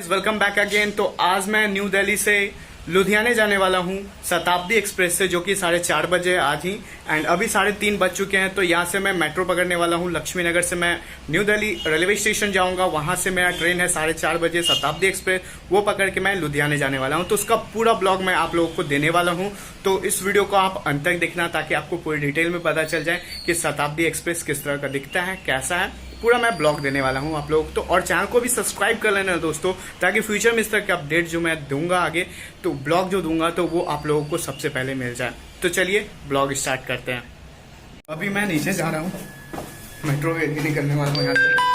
Welcome back again. तो आज मैं न्यू दिल्ली से लुधियाने जाने वाला हूँ शताब्दी एक्सप्रेस से, जो कि 4:30 बजे आज ही एंड अभी 3:30 बज चुके हैं। तो यहाँ से मैं मेट्रो पकड़ने वाला हूँ। लक्ष्मी नगर से मैं न्यू दिल्ली रेलवे स्टेशन जाऊँगा, वहाँ से मेरा ट्रेन है 4:30 बजे शताब्दी एक्सप्रेस, वो पकड़ के मैं लुधियाने जाने वाला हूँ। तो उसका पूरा ब्लॉग मैं आप लोगों को देने वाला हूँ। तो इस वीडियो को आप अंत तक देखना ताकि आपको पूरी डिटेल में पता चल जाए कि शताब्दी एक्सप्रेस किस तरह का दिखता है, कैसा है, पूरा मैं ब्लॉग देने वाला हूं आप लोग। तो और चैनल को भी सब्सक्राइब कर लेना दोस्तों, ताकि फ्यूचर में इस तरह के अपडेट जो मैं दूंगा आगे, तो ब्लॉग जो दूंगा तो वो आप लोगों को सबसे पहले मिल जाए। तो चलिए ब्लॉग स्टार्ट करते हैं। अभी मैं नीचे जा रहा हूँ, मेट्रो के लिए निकलने वाला हूँ यहाँ से।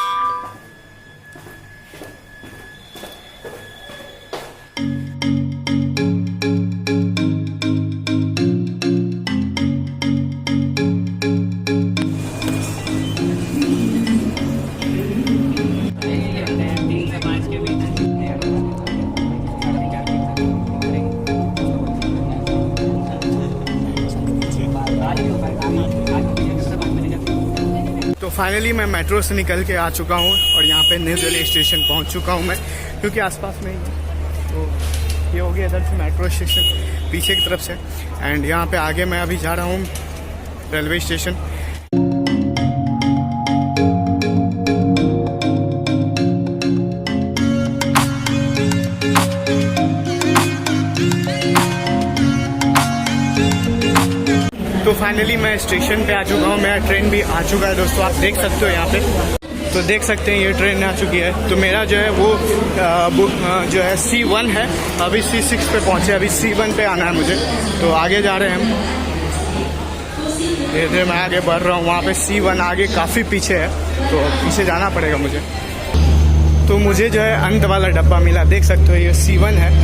तो फाइनली मैं मेट्रो से निकल के आ चुका हूँ और यहाँ पे न्यू दिल्ली स्टेशन पहुँच चुका हूँ मैं, क्योंकि आसपास में ही है। तो ये हो गया इधर से मेट्रो स्टेशन पीछे की तरफ से, एंड यहाँ पे आगे मैं अभी जा रहा हूँ रेलवे स्टेशन। तो फाइनली मैं स्टेशन पे आ चुका हूँ, मेरा ट्रेन भी आ चुका है दोस्तों, आप देख सकते हो यहाँ पे। तो देख सकते हैं ये ट्रेन आ चुकी है। तो मेरा जो है वो जो है C1 है, अभी C6 पे पहुँचे, अभी C1 पे आना है मुझे। तो आगे जा रहे हैं हम, धीरे धीरे मैं आगे बढ़ रहा हूँ। वहाँ पे C1 आगे काफ़ी पीछे है, तो पीछे जाना पड़ेगा मुझे। तो मुझे जो है अंत वाला डब्बा मिला, देख सकते हो ये C1 है।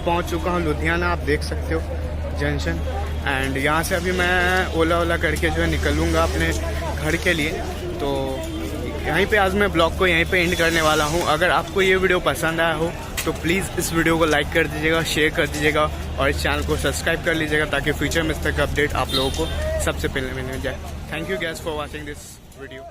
पहुंच चुका हूं लुधियाना, आप देख सकते हो जंक्शन। एंड यहाँ से अभी मैं ओला करके जो है निकलूँगा अपने घर के लिए। तो यहीं पे आज मैं ब्लॉग को यहीं पे एंड करने वाला हूँ। अगर आपको ये वीडियो पसंद आया हो तो प्लीज़ इस वीडियो को लाइक कर दीजिएगा, शेयर कर दीजिएगा और इस चैनल को सब्सक्राइब कर लीजिएगा ताकि फ्यूचर में इस तरह का अपडेट आप लोगों को सबसे पहले मिलने जाए। Thank you guys for watching this video.